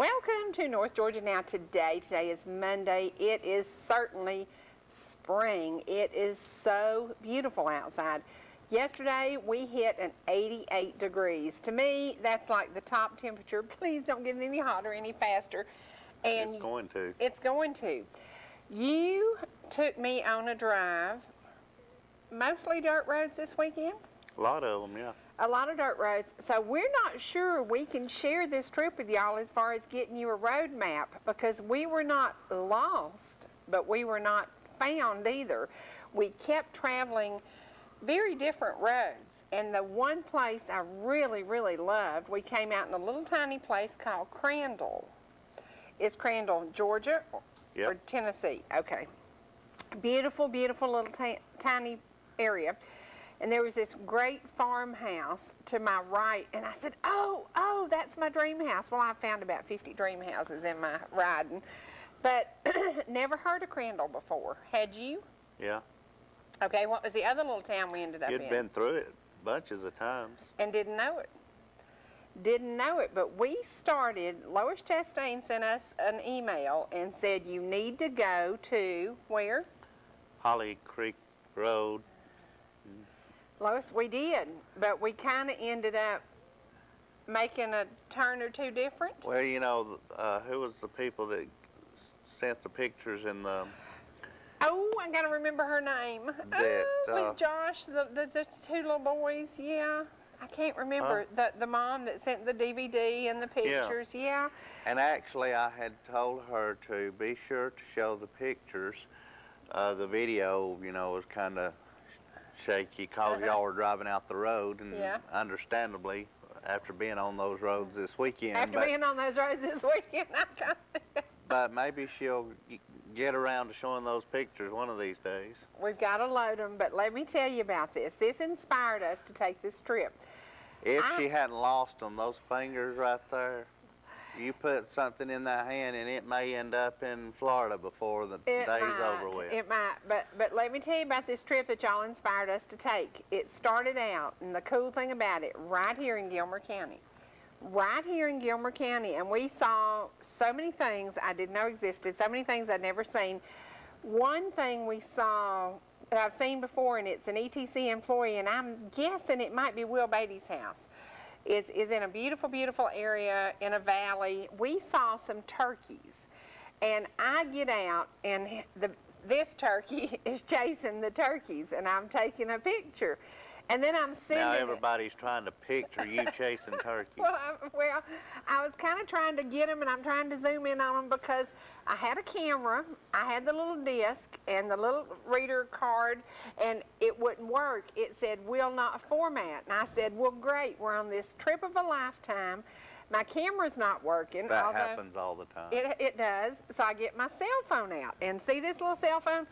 Welcome to North Georgia Now Today. Today is Monday. It is certainly spring. It is so beautiful outside. Yesterday we hit an 88 degrees. To me, that's like the top temperature. Please don't get any hotter, any faster. And it's going to. It's going to. You took me on a drive, mostly dirt roads this weekend? A lot of them, yeah. A lot of dirt roads. So we're not sure we can share this trip with y'all as far as getting you a road map, because we were not lost, but we were not found either. We kept traveling very different roads. And the one place I really, really loved, we came out in a little tiny place called Crandall. Is Crandall Georgia or Tennessee? Okay. Beautiful, beautiful little tiny area. And there was this great farmhouse to my right, and I said, oh, that's my dream house. Well, I found about 50 dream houses in my riding, but never heard of Crandall before. Had you? Yeah. Okay, what was the other little town we ended up in? You'd been through it bunches of times. And didn't know it. Didn't know it, but we started, Lois Chastain sent us an email and said you need to go to, where? Holly Creek Road. Lois, we did, but we kind of ended up making a turn or two different. Well, you know, who was the people that sent the pictures in the... Oh, I got to remember her name. With Josh, the two little boys, yeah. I can't remember. The mom that sent the DVD and the pictures, yeah. And actually, I had told her to be sure to show the pictures. The video, you know, was kind of shaky because y'all were driving out the road, and understandably, after being on those roads this weekend. But maybe she'll get around to showing those pictures one of these days. We've got to load them, but let me tell you about this. This inspired us to take this trip. If she hadn't lost them, those fingers right there, you put something in that hand and it may end up in Florida before the day's over with. It might, but let me tell you about this trip that y'all inspired us to take. It started out, and the cool thing about it, right here in Gilmer County. Right here in Gilmer County, and we saw so many things I didn't know existed, so many things I'd never seen. One thing we saw that I've seen before, and it's an ETC employee, and I'm guessing it might be Will Beatty's house. Is in a beautiful, beautiful area in a valley. We saw some turkeys, and I get out, and this turkey is chasing the turkeys, and I'm taking a picture. And then I'm sitting. Now everybody's trying to picture you chasing turkeys. Well, I was kind of trying to get them, and I'm trying to zoom in on them because I had a camera, I had the little disc and the little reader card, and it wouldn't work. It said, will not format. And I said, well, great, we're on this trip of a lifetime. My camera's not working. That happens all the time. It does. So I get my cell phone out, and see this little cell phone?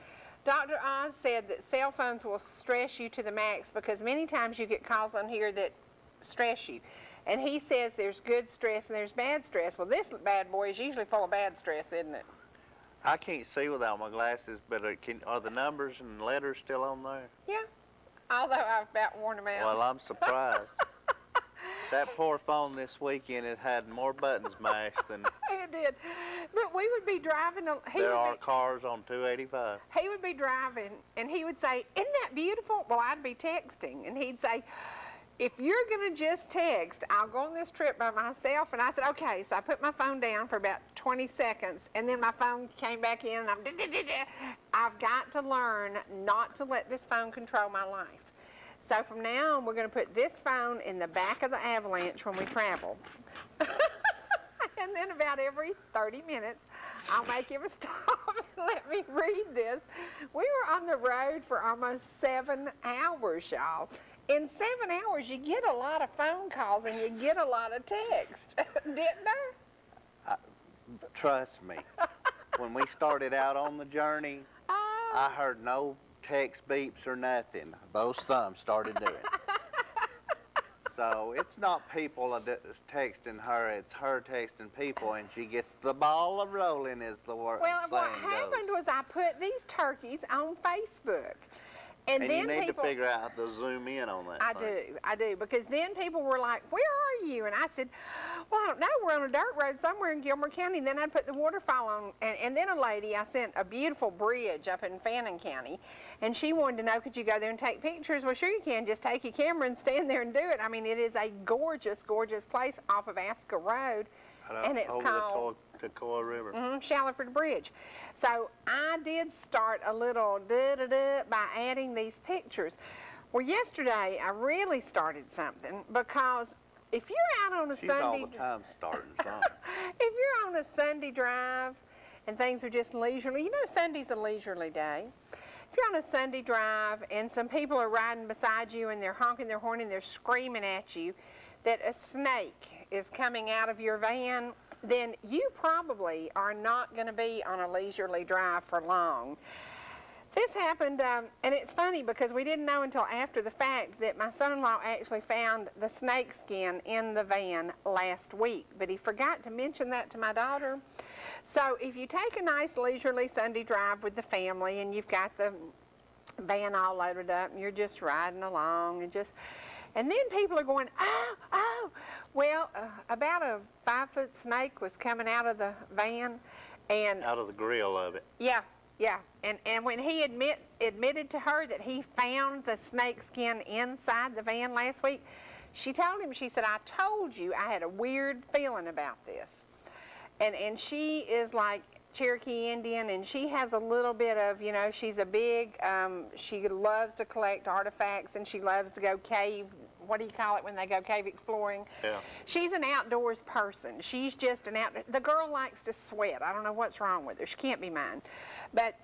Dr. Oz said that cell phones will stress you to the max because many times you get calls on here that stress you. And he says there's good stress and there's bad stress. Well, this bad boy is usually full of bad stress, isn't it? I can't see without my glasses, but are the numbers and letters still on there? Yeah, although I've about worn them out. Well, I'm surprised. That poor phone this weekend has had more buttons mashed than... It did. But we would be driving... There are cars on 285. He would be driving, and he would say, isn't that beautiful? Well, I'd be texting, and he'd say, if you're going to just text, I'll go on this trip by myself. And I said, okay. So I put my phone down for about 20 seconds, and then my phone came back in, and I've got to learn not to let this phone control my life. So from now on, we're going to put this phone in the back of the Avalanche when we travel. And then about every 30 minutes, I'll make him stop and let me read this. We were on the road for almost 7 hours, y'all. In 7 hours, you get a lot of phone calls and you get a lot of text. Didn't I? Trust me. When we started out on the journey, I heard no text beeps or nothing. Those thumbs started doing it. So it's not people texting her, it's her texting people, and she gets the ball rolling, is the word. Well, what happened was I put these turkeys on Facebook, And And then you need people, to figure out how to zoom in on that thing. I do, because then people were like, "Where are you?" And I said, "Well, I don't know. We're on a dirt road somewhere in Gilmer County." And then I'd put the waterfall on, and then a lady, I sent a beautiful bridge up in Fannin County, and she wanted to know, could you go there and take pictures? Well, sure you can. Just take your camera and stand there and do it. I mean, it is a gorgeous, gorgeous place off of Aska Road, and it's over called the Toccoa River. Shallowford Bridge. So I did start a little da-da-da by adding these pictures. Well, yesterday I really started something, because if you're out on a She's Sunday, all the time starting something. if you're on a Sunday drive and things are just leisurely, you know Sunday's a leisurely day. If you're on a Sunday drive and some people are riding beside you and they're honking their horn and they're screaming at you that a snake is coming out of your van, then you probably are not going to be on a leisurely drive for long. This happened, and it's funny because we didn't know until after the fact that my son-in-law actually found the snake skin in the van last week, but he forgot to mention that to my daughter. So if you take a nice leisurely Sunday drive with the family and you've got the van all loaded up and you're just riding along and then people are going, oh. Well, about a 5-foot snake was coming out of the van, and Out of the grill of it. yeah. And when he admitted to her that he found the snake skin inside the van last week, she told him, she said, "I told you I had a weird feeling about this." And she is like Cherokee Indian, and she has a little bit of, you know, she's a big, she loves to collect artifacts, and she loves to go cave, what do you call it when they go cave exploring? Yeah. She's an outdoors person. She's just the girl likes to sweat. I don't know what's wrong with her. She can't be mine. But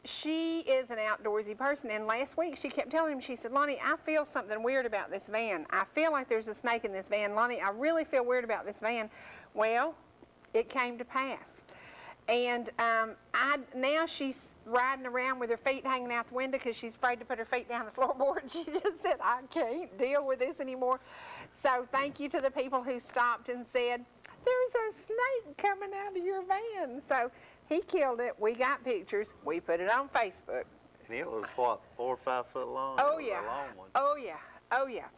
she is an outdoorsy person, and last week she kept telling him, she said, "Lonnie, I feel something weird about this van. I feel like there's a snake in this van. Lonnie, I really feel weird about this van." Well, it came to pass. And now she's riding around with her feet hanging out the window because she's afraid to put her feet down the floorboard. She just said, "I can't deal with this anymore." So thank you to the people who stopped and said, "There's a snake coming out of your van." So he killed it. We got pictures. We put it on Facebook. And it was, what, 4 or 5 foot long? Oh, It was yeah. a long one. Oh, yeah. Oh, yeah.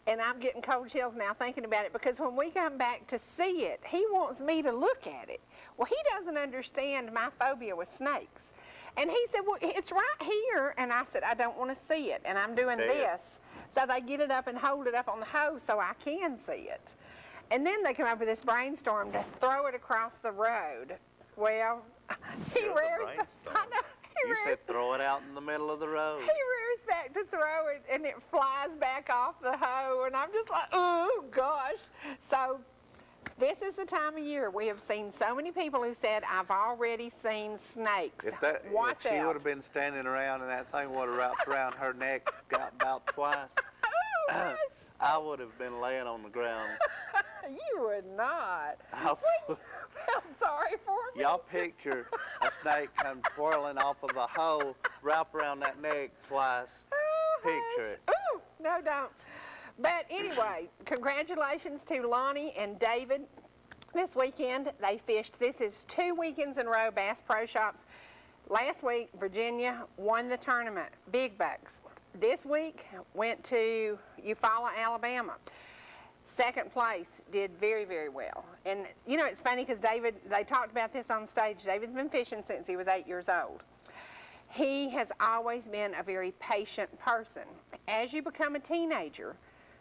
And I'm getting cold chills now thinking about it, because when we come back to see it, he wants me to look at it. Well, he doesn't understand my phobia with snakes. And he said, "Well, it's right here." And I said, "I don't want to see it." And I'm doing Yeah. this. So they get it up and hold it up on the hose so I can see it. And then they come up with this brainstorm to throw it across the road. Well, he Here's a rears. brainstorm. I know. He You rears. said throw it out in the middle of the road. He rears back to throw it, and it flies back off the hoe, and I'm just like, oh, gosh. So this is the time of year. We have seen so many people who said, "I've already seen snakes." Watch if she out. would have been standing around and that thing would have wrapped around her neck about twice, Oh, gosh. I would have been laying on the ground. You would not. I- I'm sorry for me. Y'all picture a snake come twirling off of a hoe, wrap around that neck twice. Oh, Picture it. Ooh, no, don't. But anyway, congratulations to Lonnie and David. This weekend, they fished. This is 2 weekends in a row, Bass Pro Shops. Last week, Virginia won the tournament, big bucks. This week, went to Eufaula, Alabama. Second place, did very, very well. And, you know, it's funny because David, they talked about this on stage. David's been fishing since he was 8 years old. He has always been a very patient person. As you become a teenager,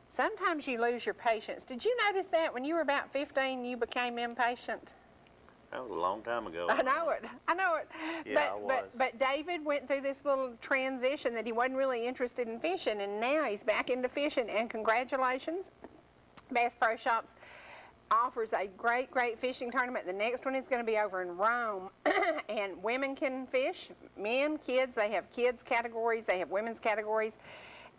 sometimes you lose your patience. Did you notice that when you were about 15, you became impatient? That was a long time ago. I know it. Yeah, I was. But David went through this little transition that he wasn't really interested in fishing, and now he's back into fishing, and congratulations. Bass Pro Shops offers a great, great fishing tournament. The next one is going to be over in Rome, and women can fish, men, kids. They have kids categories, they have women's categories,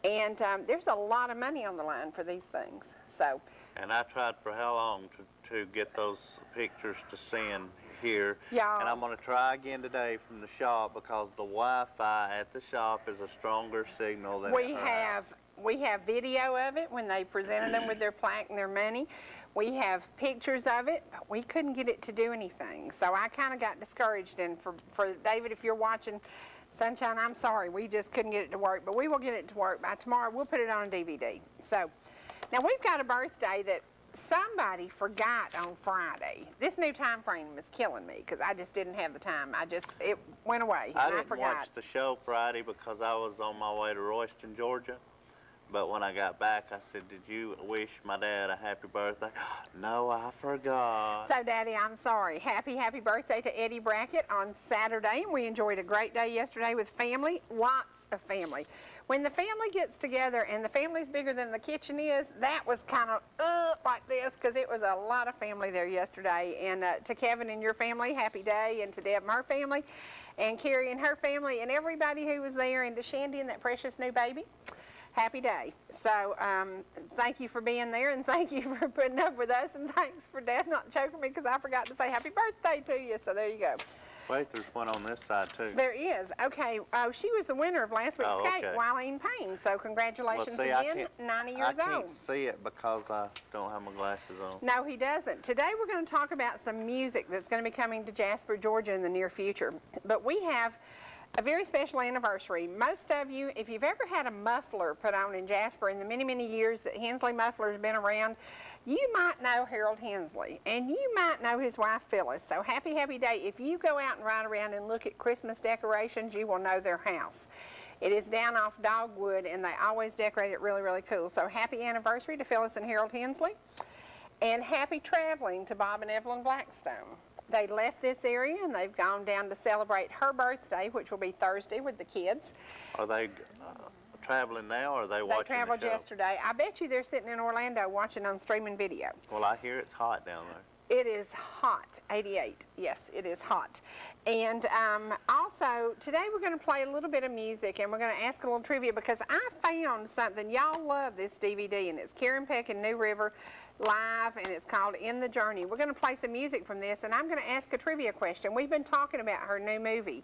and there's a lot of money on the line for these things. So. And I tried for how long to get those pictures to send here. Yeah. And I'm going to try again today from the shop because the Wi-Fi at the shop is a stronger signal than at her house. We have video of it when they presented them with their plaque and their money. We have pictures of it, but we couldn't get it to do anything. So I kind of got discouraged. And for David, if you're watching, Sunshine, I'm sorry, we just couldn't get it to work, but we will get it to work by tomorrow. We'll put it on a DVD. So, now we've got a birthday that somebody forgot on Friday. This new time frame is killing me because I just didn't have the time. It went away I and I didn't forgot. watch the show Friday because I was on my way to Royston, Georgia. But when I got back, I said, did you wish my dad a happy birthday? No, I forgot. So, Daddy, I'm sorry. Happy birthday to Eddie Brackett on Saturday. We enjoyed a great day yesterday with family, lots of family. When the family gets together and the family's bigger than the kitchen is, that was kind of like this because it was a lot of family there yesterday. And to Kevin and your family, happy day, and to Deb and her family, and Carrie and her family, and everybody who was there, and to Shandy and that precious new baby. Happy day. So thank you for being there, and thank you for putting up with us, and thanks for Dad not choking me because I forgot to say happy birthday to you. So there you go. Wait, there's one on this side too. There is. Okay. She was the winner of last week's cake, Wileen Payne. So congratulations again, 90 years old. I can't see it because I don't have my glasses on. No, he doesn't. Today we're going to talk about some music that's going to be coming to Jasper, Georgia in the near future. But we have a very special anniversary. Most of you, if you've ever had a muffler put on in Jasper in the many, many years that Hensley Muffler has been around, you might know Harold Hensley, and you might know his wife Phyllis. So happy day. If you go out and ride around and look at Christmas decorations, you will know their house. It is down off Dogwood, and they always decorate it really, really cool. So happy anniversary to Phyllis and Harold Hensley, and happy traveling to Bob and Evelyn Blackstone. They left this area and they've gone down to celebrate her birthday, which will be Thursday with the kids. Are they traveling now, or are they watching the show? They traveled yesterday. I bet you they're sitting in Orlando watching on streaming video. Well, I hear it's hot down there. It is hot, 88. Yes, it is hot. And also, today we're going to play a little bit of music, and we're going to ask a little trivia because I found something. Y'all love this DVD, and it's Karen Peck and New River live, and it's called In the Journey. We're going to play some music from this, and I'm going to ask a trivia question. We've been talking about her new movie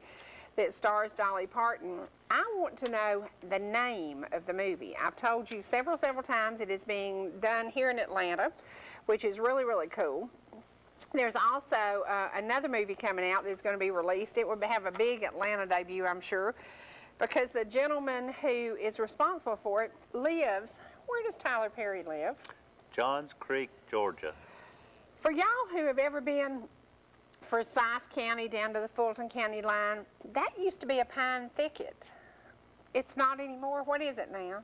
that stars Dolly Parton. I want to know the name of the movie. I've told you several times it is being done here in Atlanta, which is really, really cool. There's also another movie coming out that's going to be released. It will have a big Atlanta debut, I'm sure, because the gentleman who is responsible for it lives, where does Tyler Perry live? Johns Creek, Georgia. For y'all who have ever been Forsyth County down to the Fulton County line, that used to be a pine thicket. It's not anymore. What is it now?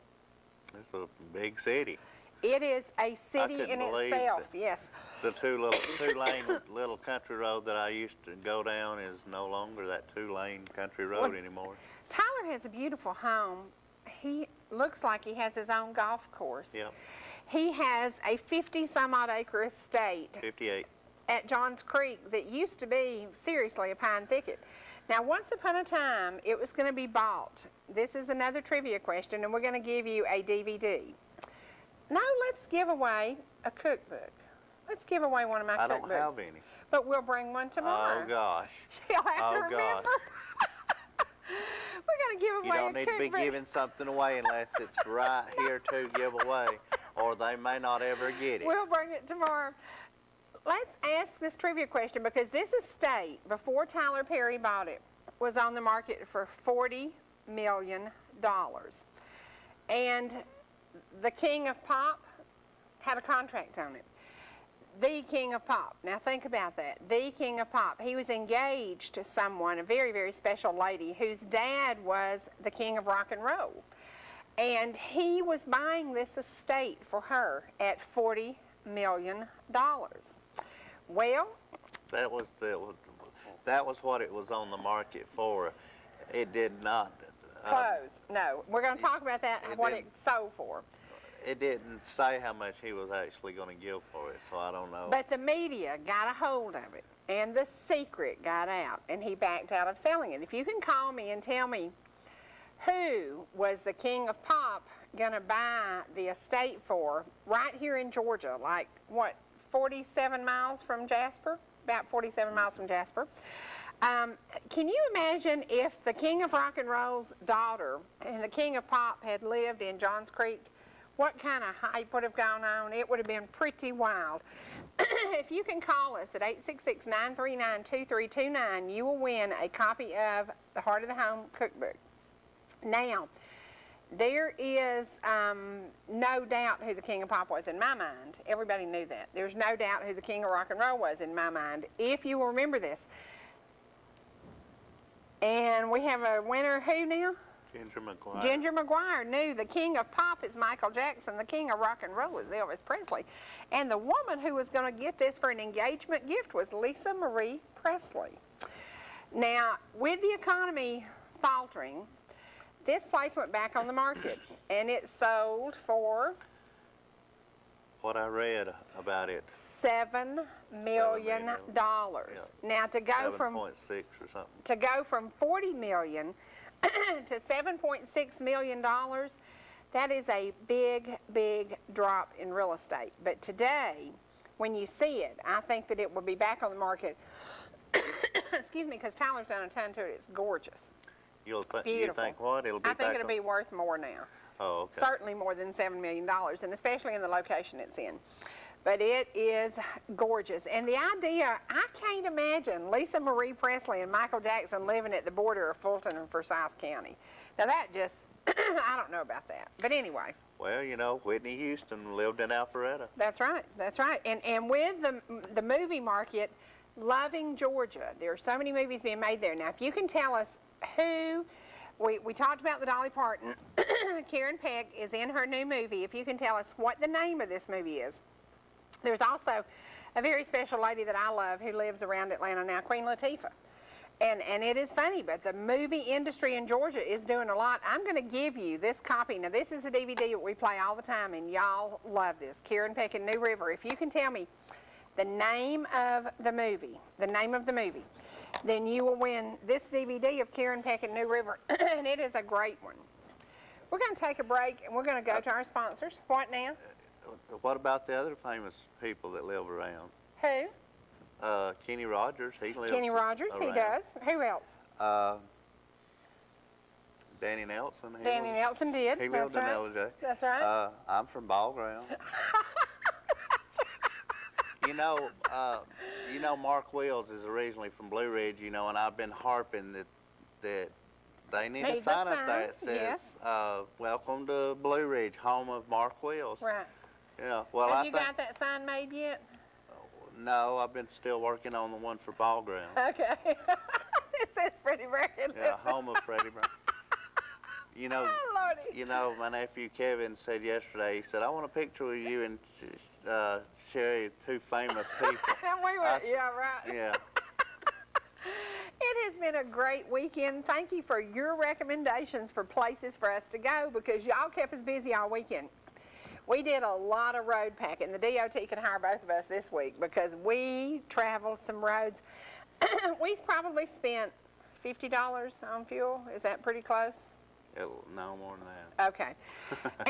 It's a big city. It is a city in itself, yes. The two-lane little country road that I used to go down is no longer that two-lane country road anymore. Tyler has a beautiful home. He looks like he has his own golf course. Yep. He has a 50-some-odd acre estate. 58. At Johns Creek that used to be, seriously, a pine thicket. Now, once upon a time, it was going to be bought. This is another trivia question, and we're going to give you a DVD. No, let's give away a cookbook. Let's give away one of my cookbooks. I don't have any. But we'll bring one tomorrow. Oh, gosh. She'll have to remember. Gosh. We're going to give away a cookbook. You don't need to be giving something away unless it's right here to give away, or they may not ever get it. We'll bring it tomorrow. Let's ask this trivia question because this estate, before Tyler Perry bought it, was on the market for $40 million. And the King of Pop had a contract on it. The King of Pop. Now think about that. The King of Pop. He was engaged to someone, a very, very special lady, whose dad was the King of Rock and Roll. And he was buying this estate for her at $40 million. Well, that was what it was on the market for. It did not close. No, we're going to talk about that. What it sold for. It didn't say how much he was actually going to give for it, so I don't know. But the media got a hold of it, and the secret got out, and he backed out of selling it. If you can call me and tell me who was the King of Pop going to buy the estate for right here in Georgia, like, what, 47 miles from Jasper? About 47 miles from Jasper. Can you imagine if the King of Rock and Roll's daughter and the King of Pop had lived in Johns Creek? what kind of hype would have gone on. It would have been pretty wild. If you can call us at 866-939-2329, you will win a copy of the Heart of the Home Cookbook. Now, there is no doubt who the King of Pop was in my mind. Everybody knew that. There's no doubt who the King of Rock and Roll was in my mind, if you will remember this. And we have a winner, who now? Ginger McGuire. Ginger McGuire knew the King of Pop is Michael Jackson, the King of Rock and Roll is Elvis Presley. And the woman who was going to get this for an engagement gift was Lisa Marie Presley. Now, with the economy faltering, this place went back on the market, and it sold for What I read about it, $7 million. Yeah. Now to go from 7.6 or something. to go from $40 million to $7.6 million, that is a big, big drop in real estate. But today, when you see it, I think that it will be back on the market. Excuse me, because Tyler's done a ton to it. It's gorgeous. You Beautiful. think what? It'll be I think back it'll on- be worth more now. Oh, okay. Certainly more than $7 million, and especially in the location it's in. But it is gorgeous. And the idea, I can't imagine Lisa Marie Presley and Michael Jackson living at the border of Fulton and Forsyth County. Now that just, I don't know about that. But anyway. Well, you know, Whitney Houston lived in Alpharetta. That's right, that's right. And with the movie market, loving Georgia, there are so many movies being made there. Now, if you can tell us who, we talked about the Dolly Parton, Karen Peck is in her new movie. If you can tell us what the name of this movie is. There's also a very special lady that I love who lives around Atlanta now, Queen Latifah. And it is funny, but the movie industry in Georgia is doing a lot. I'm going to give you this copy. Now, this is a DVD that we play all the time, and y'all love this. Karen Peck and New River. If you can tell me the name of the movie, then you will win this DVD of Karen Peck and New River, and it is a great one. We're going to take a break, and we're going to go to our sponsors. What now? What about the other famous people that live around? Who? Kenny Rogers, he lives Kenny Rogers, he around. does. Who else? Danny Nelson. Danny Nelson did. He That's lived in right. LJ. That's right. I'm from Ball Ground. You know, Mark Wells is originally from Blue Ridge, you know, and I've been harping that they need a Needs a sign up there sign, that says, yes. welcome to Blue Ridge, home of Mark Wells. Right. Yeah, well, Have I you think, got that sign made yet? no, I've been still working on the one for Ball Ground. Okay. It says Freddy Brackett. Yeah, home of Freddy Brown. You know, Oh, Lordy. you know, my nephew Kevin said yesterday, he said, I want a picture of you and Cherie, two famous people. And we were, I- yeah, right. Yeah. It has been a great weekend. Thank you for your recommendations for places for us to go because y'all kept us busy all weekend. We did a lot of road packing. The DOT could hire both of us this week because we traveled some roads. We probably spent $50 on fuel. Is that pretty close? No more than that. Okay.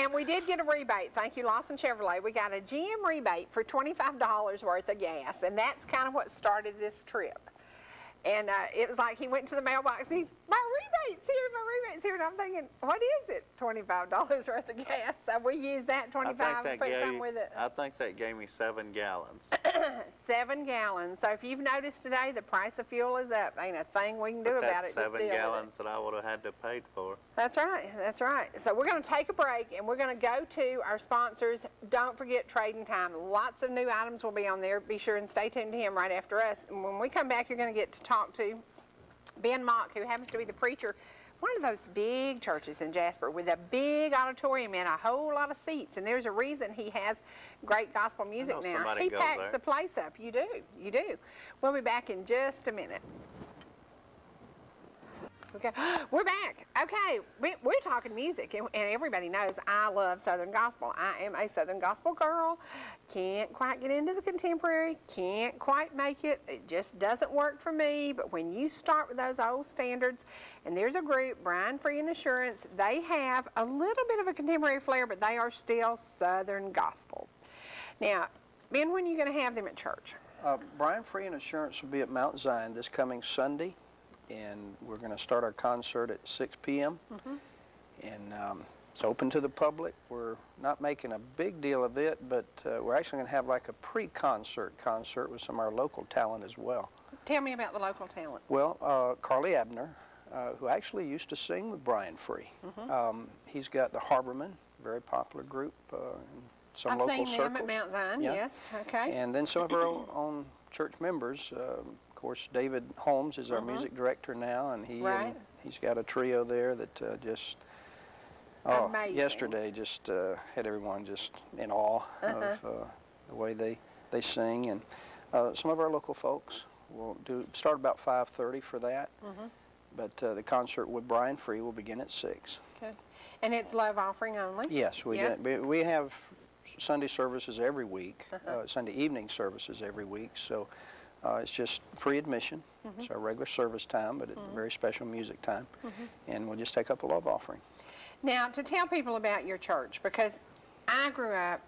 And we did get a rebate. Thank you, Lawson Chevrolet. We got a GM rebate for $25 worth of gas, and that's kind of what started this trip. And it was like he went to the mailbox and he's, my rebate's here, and I'm thinking, what is it? $25 worth of gas. So we used that 25 and put some with it. I think that gave me 7 gallons. 7 gallons. So if you've noticed today, the price of fuel is up. Ain't a thing we can do about it. That's Just 7 deal with it. gallons that I would have had to pay for. That's right, that's right. So we're going to take a break and we're going to go to our sponsors. Don't forget Trading Time. Lots of new items will be on there. Be sure and stay tuned to him right after us. And when we come back, you're going to get to talk to Ben Mock, who happens to be the preacher, one of those big churches in Jasper with a big auditorium and a whole lot of seats. And there's a reason he has great gospel music know now. somebody He goes packs there. the place up. You do, you do. We'll be back in just a minute. Okay, we're back. Okay, we're talking music, and everybody knows I love Southern Gospel. I am a Southern Gospel girl. Can't quite get into the contemporary, can't quite make it. It just doesn't work for me, but when you start with those old standards, and there's a group, Brian Free and Assurance, they have a little bit of a contemporary flair, but they are still Southern Gospel. Now, Ben, when are you going to have them at church? Brian Free and Assurance will be at Mount Zion this coming Sunday, and we're going to start our concert at 6 p.m. And It's open to the public. We're not making a big deal of it, but we're actually going to have like a pre-concert concert with some of our local talent as well. Tell me about the local talent. Well, Carly Abner, who actually used to sing with Brian Free. He's got the Harbormen, very popular group in some I've local seen circles. them at Mount Zion, Yeah. yes. Okay. And then some of our own church members. Of course, David Holmes is our music director now, and he's got a trio there that just Amazing. yesterday just had everyone just in awe of the way they sing. And some of our local folks will start about 5:30 for that. But the concert with Brian Free will begin at 6. Okay. And it's love offering only? Yes, we Yeah. we have Sunday services every week, Sunday evening services every week. So it's just free admission. It's our regular service time, but it's very special music time. And we'll just take up a love offering. Now, to tell people about your church, because I grew up,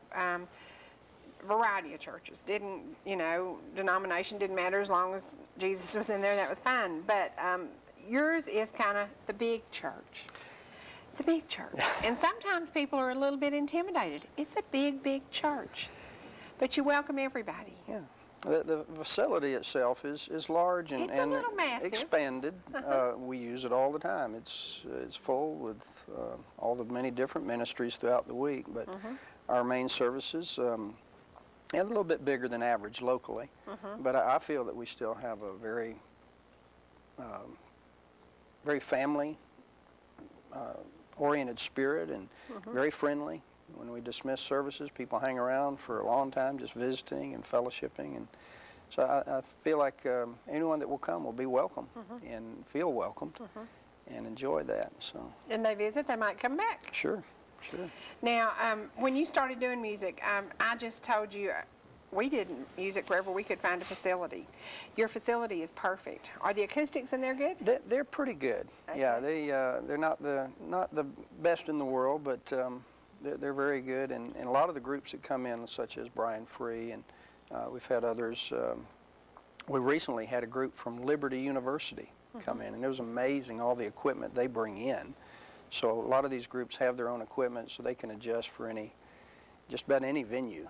variety of churches. Didn't, denomination didn't matter as long as Jesus was in there, that was fine. But yours is kind of the big church. The big church. And sometimes people are a little bit intimidated. It's a big, big church. But you welcome everybody. Yeah. The facility itself is large and, It's a little massive. expanded. We use it all the time. It's full with all the many different ministries throughout the week. But our main services, a little bit bigger than average locally. But I feel that we still have a very, very family oriented spirit and very friendly. When we dismiss services, people hang around for a long time just visiting and fellowshipping. And so I feel like anyone that will come will be welcome and feel welcomed and enjoy that. So. And they visit, they might come back. Sure. Now, when you started doing music, I just told you we did music wherever we could find a facility. Your facility is perfect. Are the acoustics in there good? They're pretty good. Okay. Yeah, they're not the best in the world, but they're very good. And a lot of the groups that come in, such as Brian Free, and we've had others. We recently had a group from Liberty University come in, and it was amazing all the equipment they bring in. So a lot of these groups have their own equipment, so they can adjust for just about any venue.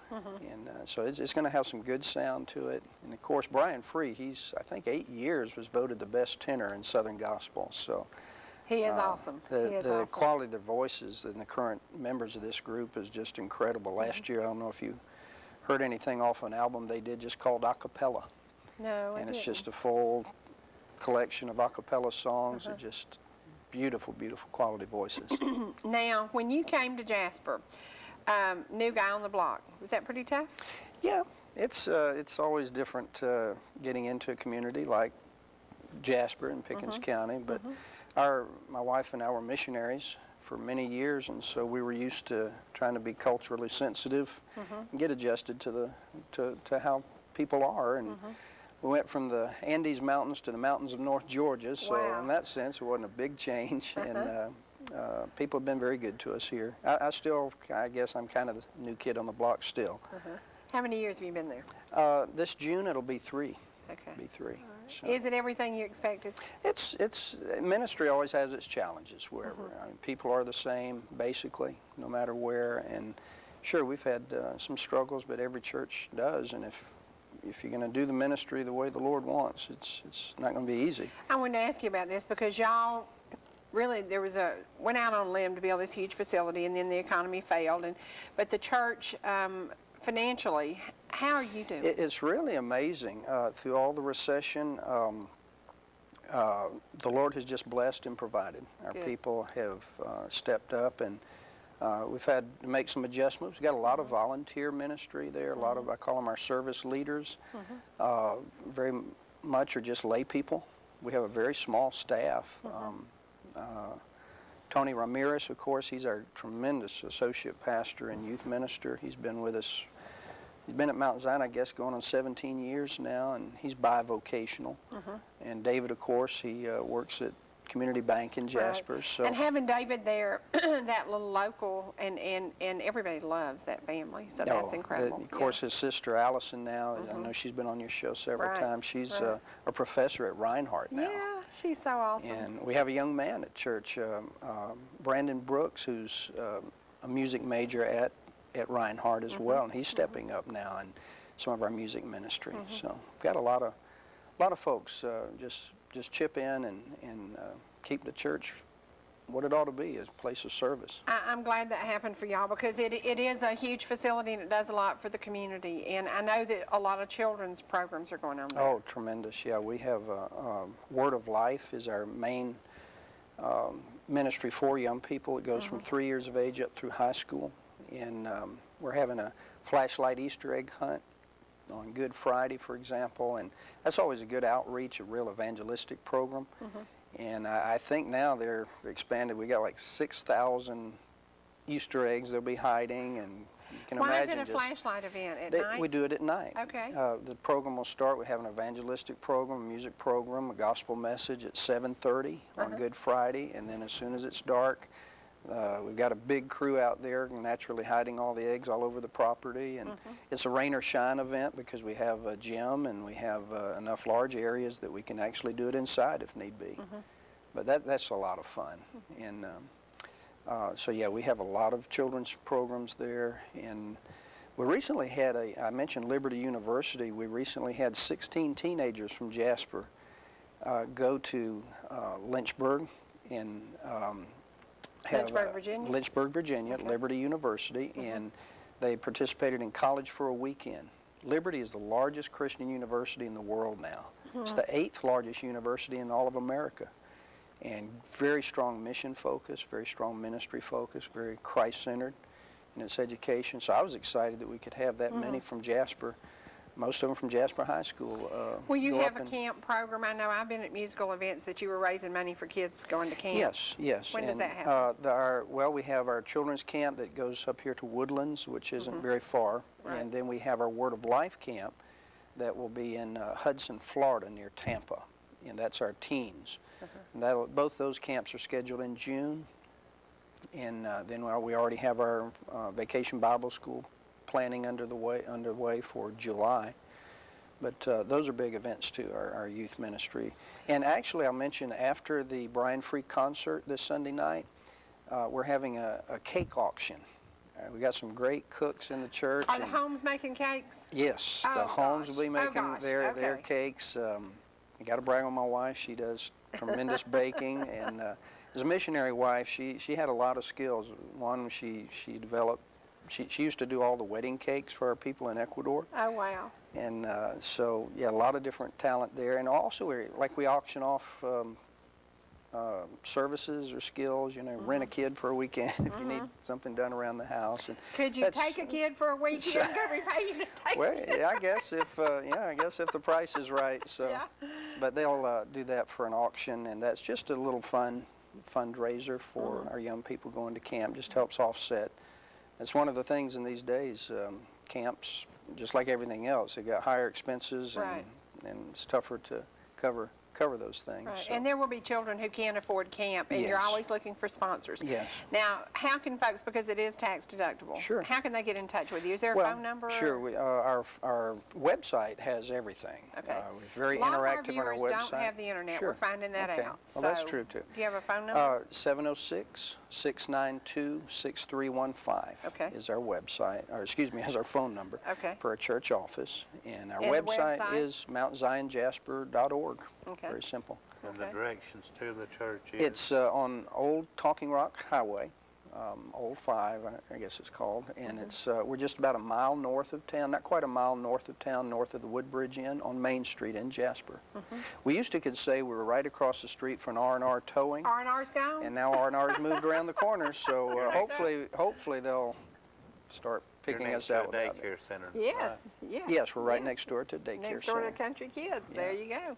And so it's going to have some good sound to it. And of course, Brian Free, he's, I think 8 years was voted the best tenor in Southern Gospel. So He is awesome. He is the awesome. quality of their voices and the current members of this group is just incredible. Last year, I don't know if you heard anything off an album they did just called Acapella. No, I And it's didn't. just a full collection of acapella songs that just beautiful, beautiful quality voices. Now, when you came to Jasper, new guy on the block, was that pretty tough? Yeah, it's always different getting into a community like Jasper in Pickens County, but my wife and I were missionaries for many years, and so we were used to trying to be culturally sensitive and get adjusted to how people are. And we went from the Andes Mountains to the mountains of North Georgia, so Wow. in that sense, it wasn't a big change. And people have been very good to us here. I guess I'm kind of the new kid on the block still. How many years have you been there? This June, it'll be 3. Okay. Be 3. So Is it everything you expected? it's ministry always has its challenges wherever. I mean, people are the same basically, no matter where. And sure, we've had some struggles, but every church does. And if you're going to do the ministry the way the Lord wants, it's not going to be easy. I wanted to ask you about this because y'all really went out on a limb to build this huge facility, and then the economy failed. But the church, financially, how are you doing? It's really amazing. Through all the recession, the Lord has just blessed and provided. Our Good. people have stepped up, and we've had to make some adjustments. We've got a lot of volunteer ministry there, a lot of, I call them our service leaders. Very much are just lay people. We have a very small staff. Tony Ramirez, of course, he's our tremendous associate pastor and youth minister. He's been with us. He's been at Mount Zion, I guess, going on 17 years now, and he's bivocational. And David, of course, he works at community bank in Jasper. Right. So And having David there, that little local, and everybody loves that family, so that's incredible. Of course, his sister Allison now, I know she's been on your show several times. She's a professor at Reinhardt now. Yeah, she's so awesome. And we have a young man at church, Brandon Brooks, who's a music major at Reinhardt as well, and he's stepping up now in some of our music ministry. So we've got a lot of folks just chip in and keep the church what it ought to be, a place of service. I'm glad that happened for y'all, because it is a huge facility and it does a lot for the community. And I know that a lot of children's programs are going on there. Oh, tremendous. Yeah, we have Word of Life is our main ministry for young people. It goes from 3 years of age up through high school. And we're having a flashlight Easter egg hunt on Good Friday, for example. And that's always a good outreach, a real evangelistic program. And I think now they're expanded. We got like 6,000 Easter eggs they'll be hiding, and you can imagine. Why is it a flashlight event at night? We do it at night. Okay. The program will start. We have an evangelistic program, a music program, a gospel message at 7:30 on Good Friday, and then as soon as it's dark, we've got a big crew out there naturally hiding all the eggs all over the property. And it's a rain or shine event because we have a gym and we have enough large areas that we can actually do it inside if need be. But that's a lot of fun. And so yeah, we have a lot of children's programs there. And we recently had I mentioned Liberty University. We recently had 16 teenagers from Jasper go to Lynchburg and Lynchburg, Virginia, at Liberty University, and they participated in college for a weekend. Liberty is the largest Christian university in the world now. It's the 8th largest university in all of America, and very strong mission focus, very strong ministry focus, very Christ-centered in its education. So I was excited that we could have that many from Jasper. Most of them from Jasper High School. Well, you have a camp program. I know I've been at musical events that you were raising money for kids going to camp. Yes. When does that happen? We have our children's camp that goes up here to Woodlands, which isn't very far. Right. And then we have our Word of Life camp that will be in Hudson, Florida, near Tampa. And that's our teens. And both those camps are scheduled in June. And then we already have our Vacation Bible School planning underway for July. But those are big events too, our youth ministry. And actually, I'll mention after the Brian Free concert this Sunday night, we're having a cake auction. We got some great cooks in the church. Are the homes making cakes? Yes, Oh, the homes gosh. will be making Oh, gosh. their Okay. cakes. I got to brag on my wife. She does tremendous baking, and as a missionary wife, she had a lot of skills. One, she developed. She used to do all the wedding cakes for our people in Ecuador. Oh, wow. And so, yeah, a lot of different talent there. And also, we auction off services or skills, rent a kid for a weekend if you need something done around the house. And Could you take a kid for a weekend? Could we pay you to take well, yeah, I guess if the price is right. So, Yeah. But they'll do that for an auction, and that's just a little fundraiser for our young people going to camp. Just helps offset. That's one of the things in these days. Camps, just like everything else, they got higher expenses, and it's tougher to cover those things. Right. So. And there will be children who can't afford camp, and you're Yes. always looking for sponsors. Yes. Now, how can folks, because it is tax deductible, Sure. how can they get in touch with you? Is there a phone number? Sure. Our website has everything. Okay. We're very a lot interactive of our on our viewers website. don't have the internet. Sure. We're finding that Okay. out. Well, that's So, true, too. Do you have a phone number? 706-692-6315 Okay. is our website, or excuse me, is our phone number Okay. for our church office. And our And the website website? is mountzionjasper.org. Okay. Very simple. And the Okay. directions to the church is? It's on Old Talking Rock Highway, Old 5, I guess it's called, and it's we're just about a mile north of town, not quite a mile north of town, north of the Woodbridge Inn on Main Street in Jasper. We used to could say we were right across the street from R&R Towing, R&R's gone? and now R&R's moved around the corner, so hopefully they'll start picking You're us next to a out without it. daycare center. Yes, yes. Yes, we're right yes. next door to a daycare Next door to center. Country Kids. There you go.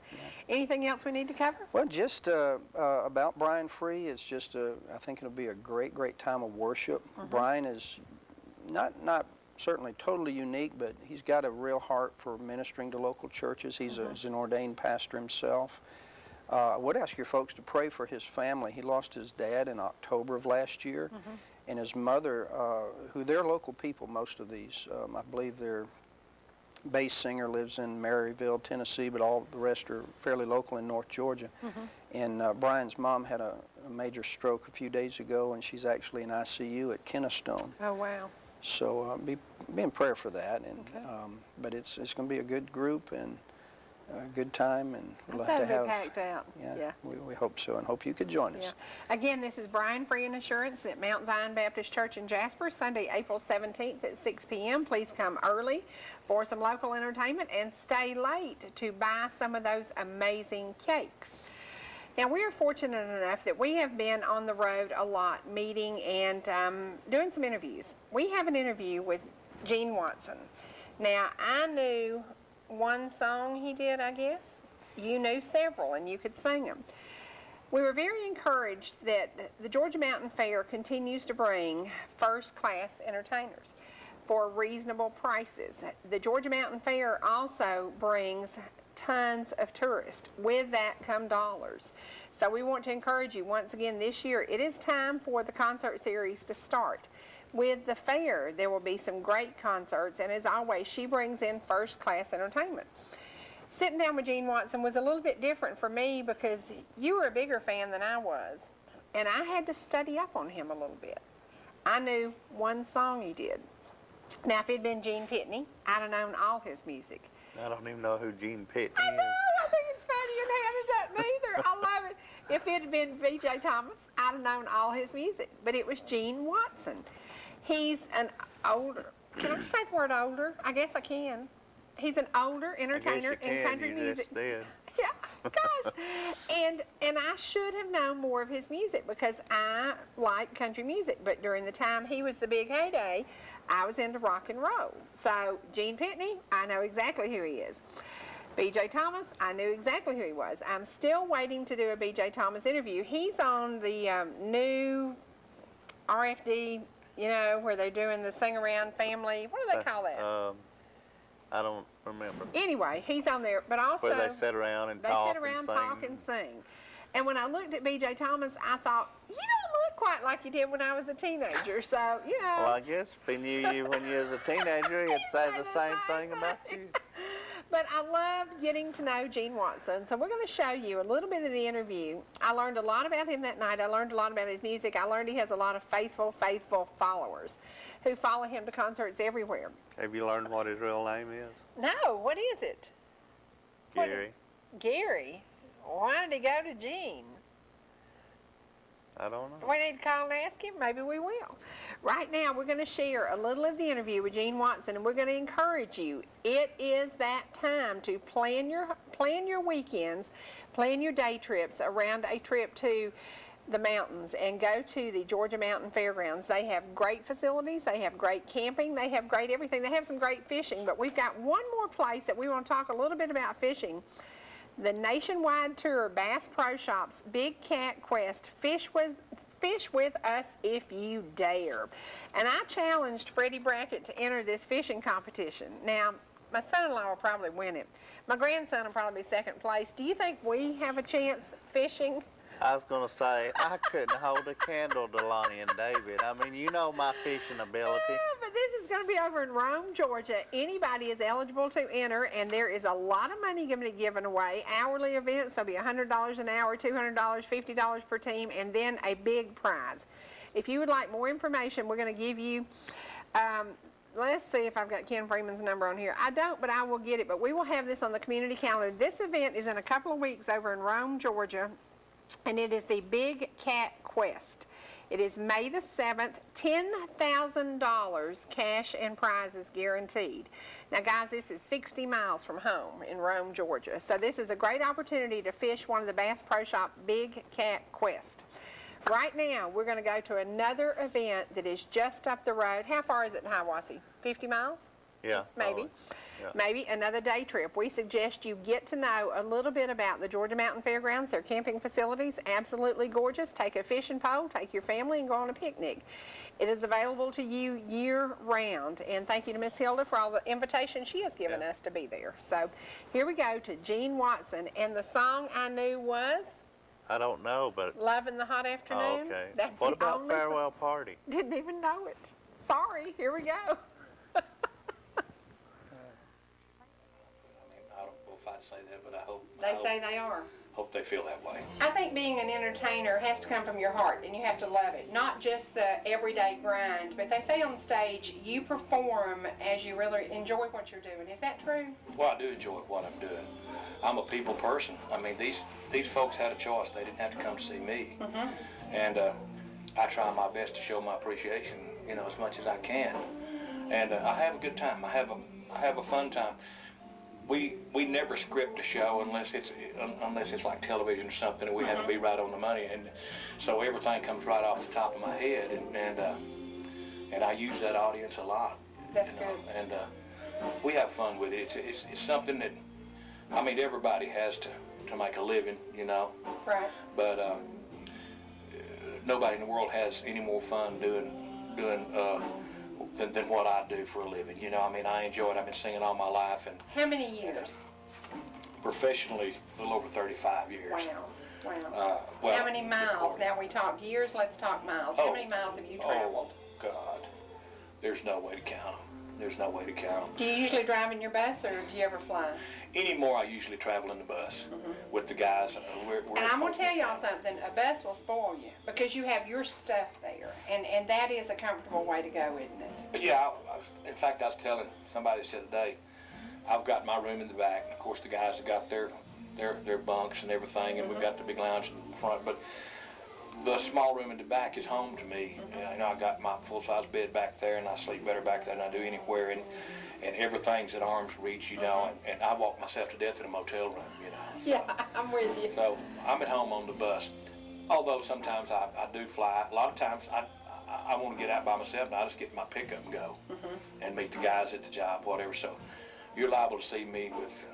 Anything else we need to cover? Well, just about Brian Free, it's just I think it'll be a great time of worship. Brian is not certainly totally unique, but he's got a real heart for ministering to local churches. He's an ordained pastor himself. I would ask your folks to pray for his family. He lost his dad in October of last year, and his mother, who they're local people, most of these. I believe their bass singer lives in Maryville, Tennessee, but all the rest are fairly local in North Georgia. And Brian's mom had a major stroke a few days ago, and she's actually in ICU at Kennestone. Oh, wow. So be in prayer for that. And but it's going to be a good group and a good time, and we'll have to have packed out. Yeah, we hope so, and hope you could join us. Again, this is Brian Free and Assurance at Mount Zion Baptist Church in Jasper, Sunday, April 17th at 6 p.m. Please come early for some local entertainment and stay late to buy some of those amazing cakes. Now, we are fortunate enough that we have been on the road a lot, meeting and doing some interviews. We have an interview with Gene Watson. Now, I knew one song he did, I guess. You knew several, and you could sing them. We were very encouraged that the Georgia Mountain Fair continues to bring first-class entertainers for reasonable prices. The Georgia Mountain Fair also brings tons of tourists. With that come dollars. So we want to encourage you once again this year. It is time for the concert series to start. With the fair, there will be some great concerts, and as always, she brings in first-class entertainment. Sitting down with Gene Watson was a little bit different for me because you were a bigger fan than I was, and I had to study up on him a little bit. I knew one song he did. Now, if it had been Gene Pitney, I'd have known all his music. I don't even know who Gene Pitney I know, is. I think it's funny, and Hannah doesn't either. I love it. If it had been B.J. Thomas, I'd have known all his music, but it was Gene Watson. He's an older, can I say the word older? I guess I can. He's an older entertainer in country music. Yeah, gosh. And I should have known more of his music because I like country music. But during the time he was the big heyday, I was into rock and roll. So Gene Pitney, I know exactly who he is. B.J. Thomas, I knew exactly who he was. I'm still waiting to do a B.J. Thomas interview. He's on the new RFD, you know, where they're doing the Sing Around Family. What do they call that? I don't remember. Anyway, he's on there, but also Where they sit around and talk and sing. And when I looked at B.J. Thomas, I thought, you don't look quite like you did when I was a teenager. So, you know. Well, I guess if he knew you when you was a teenager, he'd say the same thing about you. But I loved getting to know Gene Watson, so we're going to show you a little bit of the interview. I learned a lot about him that night. I learned a lot about his music. I learned he has a lot of faithful followers who follow him to concerts everywhere. Have you learned what his real name is? No, what is it? Gary. Gary? Why did he go to Gene? I don't know. We need to call and ask him. Maybe we will. Right now, we're going to share a little of the interview with Gene Watson, and we're going to encourage you. It is that time to plan your weekends, plan your day trips around a trip to the mountains and go to the Georgia Mountain Fairgrounds. They have great facilities. They have great camping. They have great everything. They have some great fishing, but we've got one more place that we want to talk a little bit about fishing. The nationwide tour Bass Pro Shops Big Cat Quest, fish with us if you dare. And I challenged Freddy Brackett to enter this fishing competition. Now, my son-in-law will probably win it. My grandson will probably be second place. Do you think we have a chance fishing? I was going to say, I couldn't hold a candle to Lonnie and David. I mean, you know my fishing ability. Yeah, but this is going to be over in Rome, Georgia. Anybody is eligible to enter, and there is a lot of money going to be given away. Hourly events, there'll be $100 an hour, $200, $50 per team, and then a big prize. If you would like more information, we're going to give you, let's see if I've got Ken Freeman's number on here. I don't, but I will get it. But we will have this on the community calendar. This event is in a couple of weeks over in Rome, Georgia. And it is the Big Cat Quest. It is May the 7th, $10,000 cash and prizes guaranteed. Now, guys, this is 60 miles from home in Rome, Georgia. So this is a great opportunity to fish one of the Bass Pro Shop Big Cat Quest. Right now, we're going to go to another event that is just up the road. How far is it in Hiawassee? 50 miles? Yeah. Maybe. Yeah. Maybe another day trip. We suggest you get to know a little bit about the Georgia Mountain Fairgrounds, their camping facilities, absolutely gorgeous. Take a fishing pole, take your family, and go on a picnic. It is available to you year-round. And thank you to Miss Hilda for all the invitations she has given us to be there. So here we go to Gene Watson. And the song I knew was I don't know, but Love in the Hot Afternoon. okay. That's What the about only song. Farewell Party? Didn't even know it. Sorry, here we go. I don't know if I'd say that, but I hope. They say they are. Hope they feel that way. I think being an entertainer has to come from your heart, and you have to love it. Not just the everyday grind, but they say on stage you perform as you really enjoy what you're doing. Is that true? Well, I do enjoy what I'm doing. I'm a people person. I mean, these folks had a choice. They didn't have to come to see me. And I try my best to show my appreciation, you know, as much as I can. And I have a good time. I have a fun time. We never script a show unless it's like television or something, and we have to be right on the money. And so everything comes right off the top of my head, and I use that audience a lot. That's you know, good. And we have fun with it. It's something that, I mean, everybody has to make a living, you know. Right. But nobody in the world has any more fun doing than what I do for a living. You know, I mean, I enjoy it. I've been singing all my life, and How many years? professionally, a little over 35 years. Wow. Well, How many miles? recording. Now we talk years, let's talk miles. How many miles have you traveled? Oh, God. There's no way to count them. There's no way to count them. Do you usually drive in your bus, or do you ever fly? Anymore, I usually travel in the bus with the guys. We're And I'm going to tell y'all something. something, a bus will spoil you because you have your stuff there, and that is a comfortable way to go, isn't it? Yeah, in fact, I was telling somebody the other day, I've got my room in the back, and of course the guys have got their bunks and everything, and we've got the big lounge in front, but the small room in the back is home to me. You know, I got my full-size bed back there, and I sleep better back there than I do anywhere, and everything's at arm's reach, you know, and I walk myself to death in a motel room, you know. So, Yeah, I'm with you. So I'm at home on the bus, although sometimes I do fly. A lot of times I want to get out by myself, and I just get in my pickup and go and meet the guys at the job, whatever. So you're liable to see me with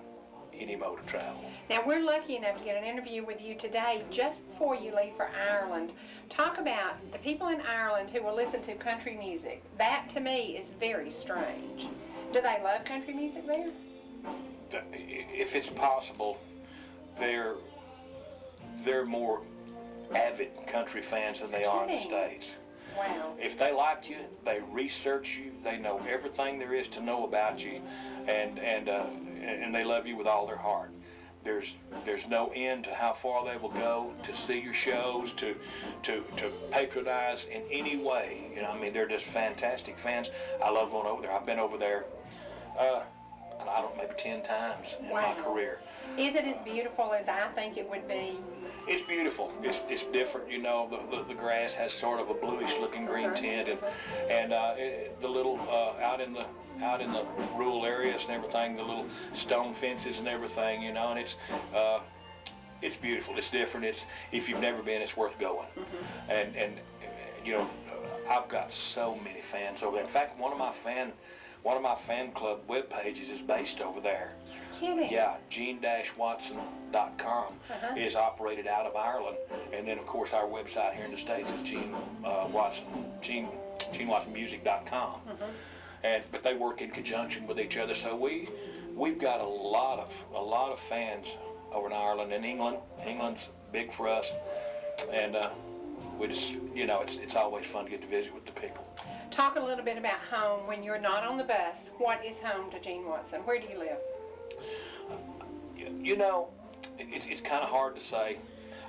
any mode of travel. Now, we're lucky enough to get an interview with you today just before you leave for Ireland. Talk about the people in Ireland who will listen to country music. That, to me, is very strange. Do they love country music there? If it's possible, they're more avid country fans than they are in the Kidding. States. Wow. If they like you, they research you, they know everything there is to know about you, and they love you with all their heart. There's no end to how far they will go to see your shows, to patronize in any way. You know, I mean, they're just fantastic fans. I love going over there. I've been over there, I don't know, maybe 10 times in my career. Is it as beautiful as I think it would be? It's beautiful. It's different, you know. The grass has sort of a bluish looking green tint, and the little out in the rural areas and everything, the little stone fences and everything, you know. And it's beautiful. It's different. If you've never been, it's worth going. And you know, I've got so many fans over there. In fact, one of my fan club web pages is based over there. Kidding. Yeah, gene-watson.com is operated out of Ireland, and then of course our website here in the States is genewatsonmusic.com. But they work in conjunction with each other, so we've got a lot of fans over in Ireland and England. England's big for us, and we just, you know, it's always fun to get to visit with the people. Talk a little bit about home when you're not on the bus. What is home to Gene Watson? Where do you live? You know, it's kind of hard to say.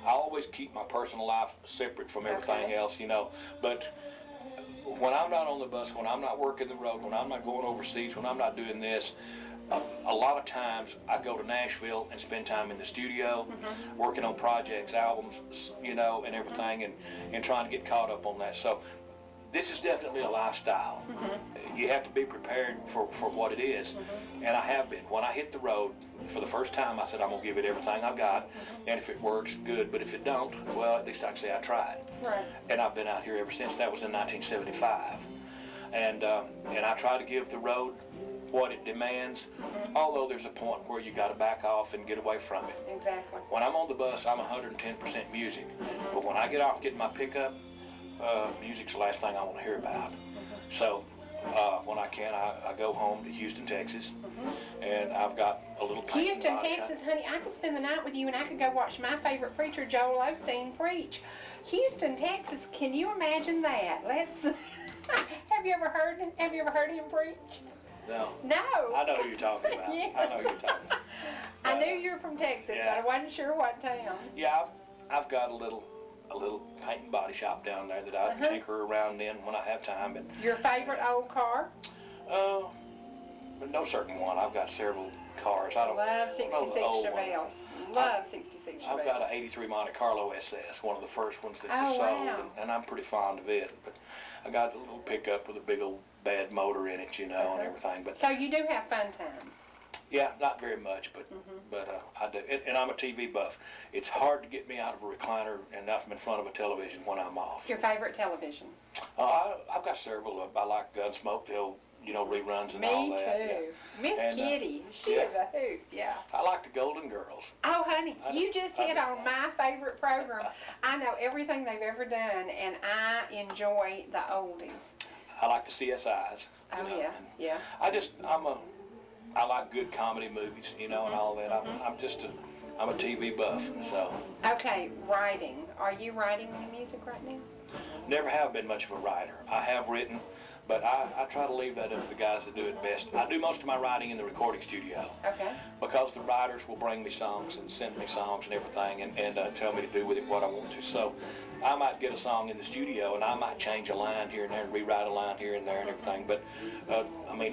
I always keep my personal life separate from everything else, you know. But when I'm not on the bus, when I'm not working the road, when I'm not going overseas, when I'm not doing this, a lot of times I go to Nashville and spend time in the studio, working on projects, albums, you know, and everything, and trying to get caught up on that. So this is definitely a lifestyle. You have to be prepared for what it is, and I have been. When I hit the road for the first time, I said I'm gonna give it everything I've got, and if it works, good. But if it don't, well, at least I can say I tried. Right. And I've been out here ever since. That was in 1975, and I try to give the road what it demands, although there's a point where you got to back off and get away from it. Exactly. When I'm on the bus, I'm 110% music. But when I get off getting my pickup, music's the last thing I want to hear about. So when I can, I go home to Houston, Texas, and I've got a little painting Houston, body shop. Texas, honey, I could spend the night with you and I could go watch my favorite preacher, Joel Osteen, preach. Houston, Texas, can you imagine that? Let's, have you ever heard him preach? No. No. I know who you're talking about. Yes. I know who you're talking about. I knew you were from Texas, Yeah. but I wasn't sure what town. Yeah, I've got a little paint and body shop down there that I tinker around in when I have time. And Your favorite old car? no certain one. I've got several cars. I don't Love know 66 the old one. Chevelles. Love 66 Chevelles. I've got an '83 Monte Carlo SS, one of the first ones that Oh, was sold, wow. and I'm pretty fond of it. But I got a little pickup with a big old bad motor in it, and everything. But So you do have fun time. yeah, not very much, but I do. And I'm a TV buff. It's hard to get me out of a recliner and out from in front of a television when I'm off. Your favorite television? I've got several. I like Gunsmoke, the old reruns and all Me that. too. Yeah. Miss And, Kitty, she yeah. is a hoot, yeah. I like the Golden Girls. Oh, honey, I you do. just I hit do. on my favorite program. I know everything they've ever done, and I enjoy the oldies. I like the CSIs. Oh, you know, yeah, and yeah. I like good comedy movies, and all that. I'm a TV buff, so Okay, writing. Are you writing any music right now? never have been much of a writer. I have written, but I try to leave that up to the guys that do it best. I do most of my writing in the recording studio. Okay. Because the writers will bring me songs and send me songs and everything and tell me to do with it what I want to. So I might get a song in the studio and I might change a line here and there and rewrite a line here and there and everything. But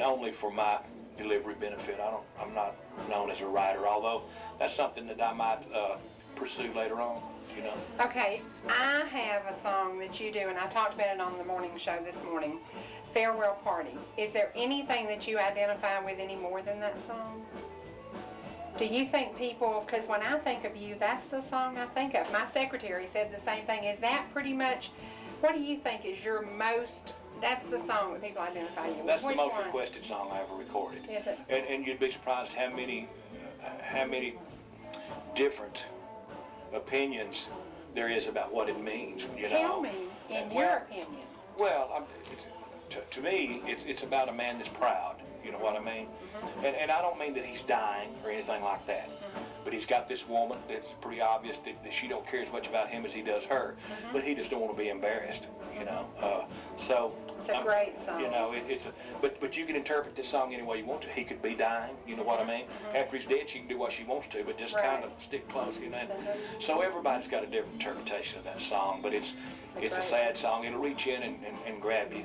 only for my delivery benefit. I'm not known as a writer, although that's something that I might pursue later on. Okay, I have a song that you do, and I talked about it on the morning show this morning, Farewell Party. Is there anything that you identify with any more than that song? Do you think people, because when I think of you, that's the song I think of. My secretary said the same thing. Is that pretty much, what do you think is your most, that's the song that people identify you with? That's the Which most one? requested song I ever recorded. Is it? And you'd be surprised how many different opinions there is about what it means. Tell me, in your opinion. Well, to me, it's about a man that's proud. You know what I mean? And I don't mean that he's dying or anything like that. But he's got this woman that's pretty obvious that she don't care as much about him as he does her. But he just don't want to be embarrassed. So It's a great song. But you can interpret this song any way you want to. He could be dying. You know what I mean? After he's dead, she can do what she wants to, but just kind of stick close. So everybody's got a different interpretation of that song. But it's a sad song. It'll reach in and grab you.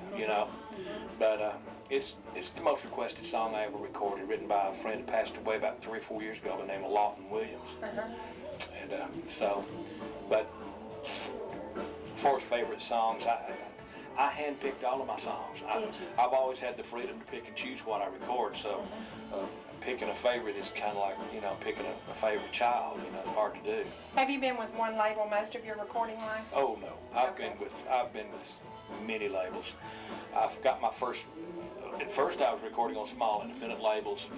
But it's the most requested song I ever recorded, written by a friend who passed away about 3 or 4 years ago by the name of Lawton Williams. And but as far as favorite songs, I handpicked all of my songs. I've always had the freedom to pick and choose what I record, so picking a favorite is kind of like, picking a favorite child. It's hard to do. Have you been with one label most of your recording life? Oh no, I've been with many labels. I've got my first. At first, I was recording on small independent labels.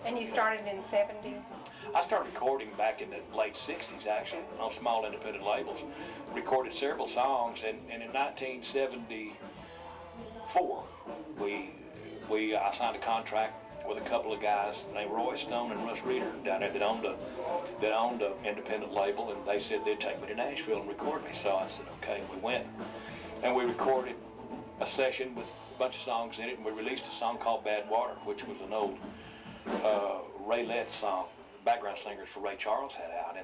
And you started in 70? I started recording back in the late '60s, actually, on small independent labels. Recorded several songs, and in 1974, I signed a contract with a couple of guys named Roy Stone and Russ Reeder down there that owned an independent label, and they said they'd take me to Nashville and record me. So I said, okay, we went, and we recorded a session with a bunch of songs in it, and we released a song called Bad Water, which was an old Ray Letts song. Background singers for Ray Charles had out,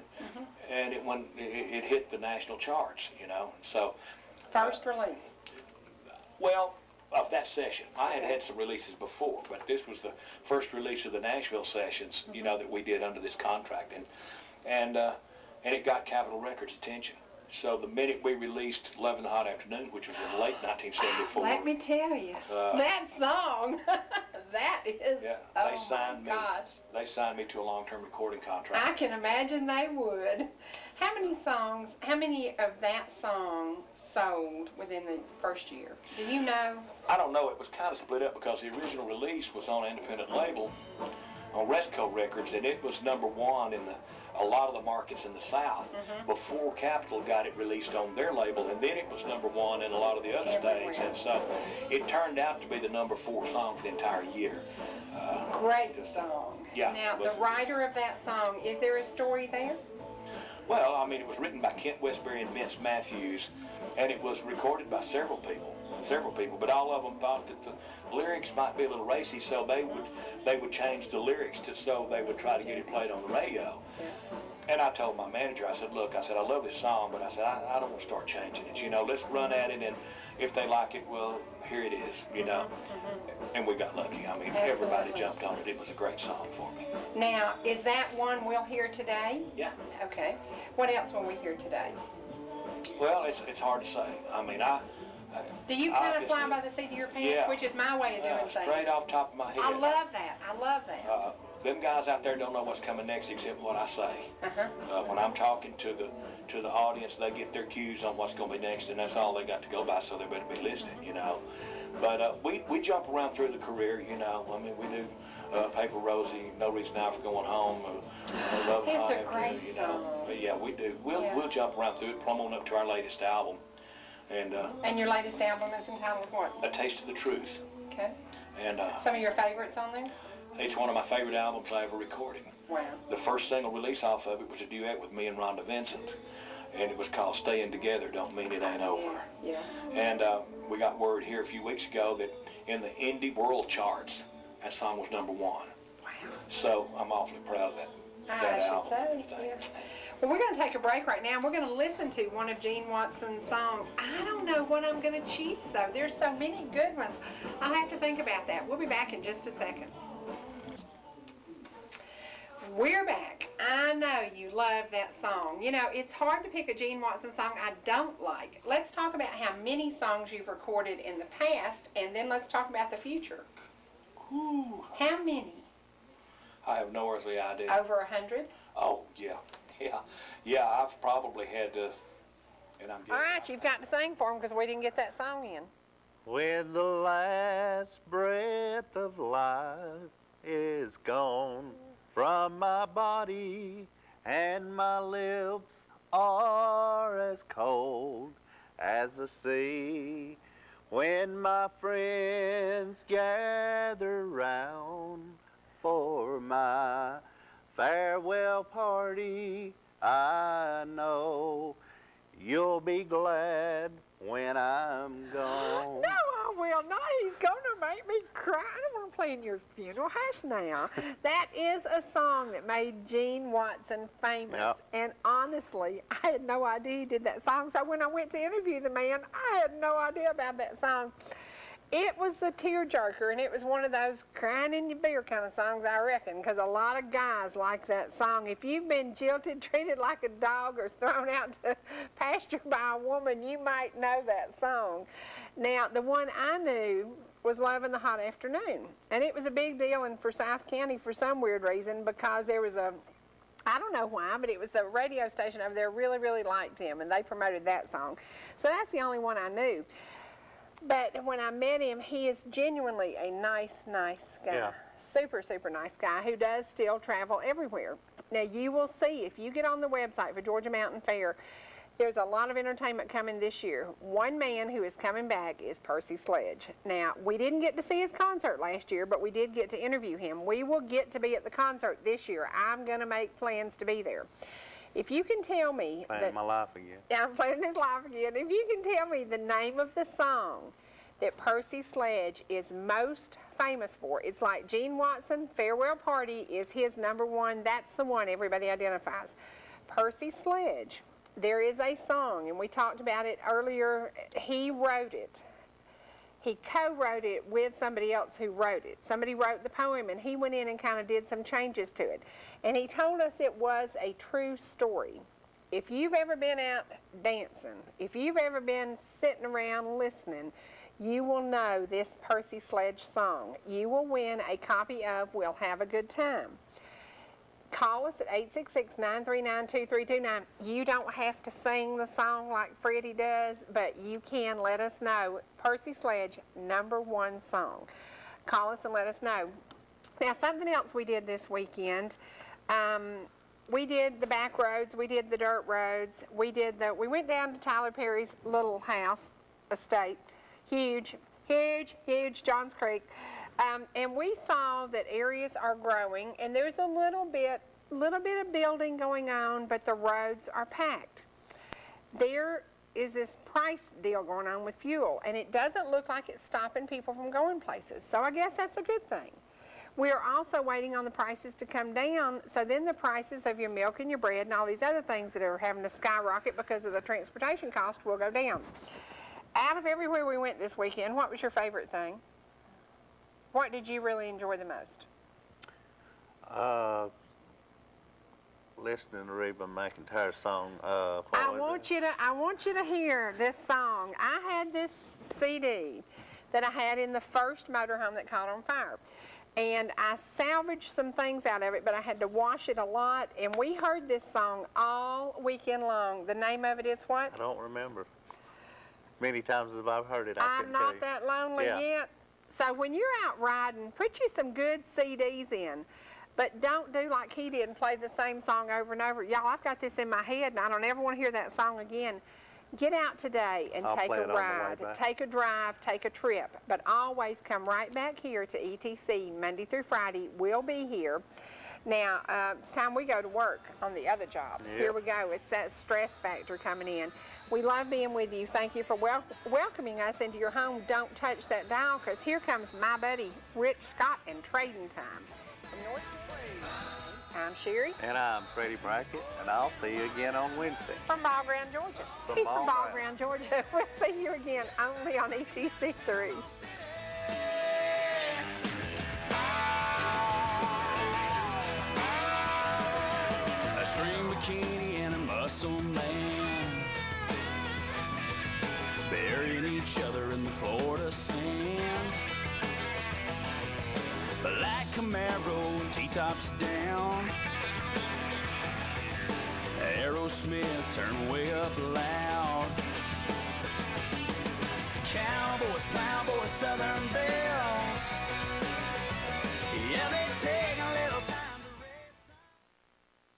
and it hit the national charts, So First release? Well, of that session, I had some releases before, but this was the first release of the Nashville sessions, that we did under this contract, and it got Capitol Records' attention. So the minute we released Love in the Hot Afternoon, which was in late 1974. Let me tell you, that song, that is, yeah, oh they signed my gosh. They signed me to a long-term recording contract. I can imagine they would. How many of that song sold within the first year? Do you know? I don't know. It was kind of split up because the original release was on an independent label on Resco Records, and it was #1 in a lot of the markets in the South before Capitol got it released on their label, and then it was #1 in a lot of the other states, and so it turned out to be the #4 song for the entire year. Great song. Yeah. Now, the writer of that song, is there a story there? Well, I mean, it was written by Kent Westbury and Vince Matthews, and it was recorded by several people, but all of them thought that the lyrics might be a little racy, so they would change the lyrics so they would try to get it played on the radio. And I told my manager, I said, look, I love this song, but I said, I don't want to start changing it. You know, let's run at it, and if they like it, well, here it is, you know. And we got lucky. I mean, everybody jumped on it. It was a great song for me. Now, is that one we'll hear today? Yeah. Okay. What else will we hear today? Well, it's hard to say. I mean, Do you kind of fly by the seat of your pants, Yeah. which is my way of doing things? straight off the top of my head. I love that. Them guys out there don't know what's coming next except what I say. When I'm talking to the audience, they get their cues on what's going to be next, and that's all they got to go by, so they better be listening, you know. But we jump around through the career, you know. I mean, we do Paper Rosie, No Reason Now for Going Home, Love It's High a After, great you know. song. But yeah, we do. We'll jump around through it, plumb on up to our latest album. And your latest album is entitled what? A Taste of the Truth. Okay. And Some of your favorites on there? it's one of my favorite albums I ever recorded. Wow. The first single release off of it was a duet with me and Rhonda Vincent, and it was called Staying Together Don't Mean It Ain't Over. Yeah. And we got word here a few weeks ago that in the indie world charts, that song was #1. Wow. So I'm awfully proud of that I should album. say, yeah. Well, we're going to take a break right now. We're going to listen to one of Gene Watson's songs. I don't know what I'm going to choose, though. There's so many good ones. I'll have to think about that. We'll be back in just a second. We're back. I know you love that song. You know, it's hard to pick a Gene Watson song I don't like. Let's talk about how many songs you've recorded in the past, and then let's talk about the future. Ooh, How many? I have no earthly idea. Over 100? Oh, yeah. Yeah, I've probably had to, and I'm guessing. All right, you've got to sing for them because we didn't get that song in. When the last breath of life is gone from my body and my lips are as cold as the sea, when my friends gather round for my farewell party, I know you'll be glad when I'm gone. No, I will not. He's going to make me cry. I don't want to play in your funeral. Hush now. That is a song that made Gene Watson famous. Yep. And honestly, I had no idea he did that song. So when I went to interview the man, I had no idea about that song. It was a tearjerker, and it was one of those crying in your beer kind of songs, I reckon, because a lot of guys like that song. If you've been jilted, treated like a dog, or thrown out to pasture by a woman, you might know that song. Now, the one I knew was Love in the Hot Afternoon, and it was a big deal in Forsyth County for some weird reason, because there was I don't know why, but it was the radio station over there really, really liked him, and they promoted that song. So that's the only one I knew. But when I met him, he is genuinely a nice guy. Yeah. Super, super nice guy who does still travel everywhere. Now, you will see, if you get on the website for Georgia Mountain Fair, there's a lot of entertainment coming this year. One man who is coming back is Percy Sledge. Now, we didn't get to see his concert last year, but we did get to interview him. We will get to be at the concert this year. I'm going to make plans to be there. If you can tell me Playing my life again. Yeah, I'm playing his life again. If you can tell me the name of the song that Percy Sledge is most famous for, it's like Gene Watson, Farewell Party is his #1. That's the one everybody identifies. Percy Sledge, there is a song, and we talked about it earlier. He wrote it. He co-wrote it with somebody else who wrote it. Somebody wrote the poem, and he went in and kind of did some changes to it. And he told us it was a true story. If you've ever been out dancing, if you've ever been sitting around listening, you will know this Percy Sledge song. You will win a copy of We'll Have a Good Time. call us at 866-939-2329. You don't have to sing the song like Freddy does, but you can let us know. Percy Sledge, #1 song. Call us and let us know. Now, something else we did this weekend, we did the back roads, we did the dirt roads, we went down to Tyler Perry's little house, estate, huge, Johns Creek, and we saw that areas are growing, and there's a little bit of building going on, but the roads are packed. There is this price deal going on with fuel, and it doesn't look like it's stopping people from going places, so I guess that's a good thing. We are also waiting on the prices to come down, so then the prices of your milk and your bread and all these other things that are having to skyrocket because of the transportation cost will go down. Out of everywhere we went this weekend, what was your favorite thing? What did you really enjoy the most? Listening to Reba McEntire's song. I want you to hear this song. I had this CD that I had in the first motorhome that caught on fire. And I salvaged some things out of it, but I had to wash it a lot. And we heard this song all weekend long. The name of it is what? I don't remember. Many times as I've heard it, I I'm couldn't tell Not you. That Lonely Yet. So when you're out riding, put you some good CDs in. But don't do like he did and play the same song over and over. Y'all, I've got this in my head, and I don't ever want to hear that song again. Get out today and I'll take play a it on the way ride, back. take a drive, take a trip. But always come right back here to ETC Monday through Friday. We'll be here. Now, it's time we go to work on the other job. Yep. Here we go. It's that stress factor coming in. We love being with you. Thank you for welcoming us into your home. Don't touch that dial, because here comes my buddy, Rich Scott, and Trading Time. From North I'm Cherie. And I'm Freddy Brackett, and I'll see you again on Wednesday. From Ball Ground, Georgia. From He's from Ball Ball Ground. Ground, Georgia. We'll see you again only on ETC 3. A string bikini and a muscle man, burying each other in the Florida sand. Black Camaro and T-tops down, Aerosmith turn way up loud. Cowboys, plowboys, Southern bells,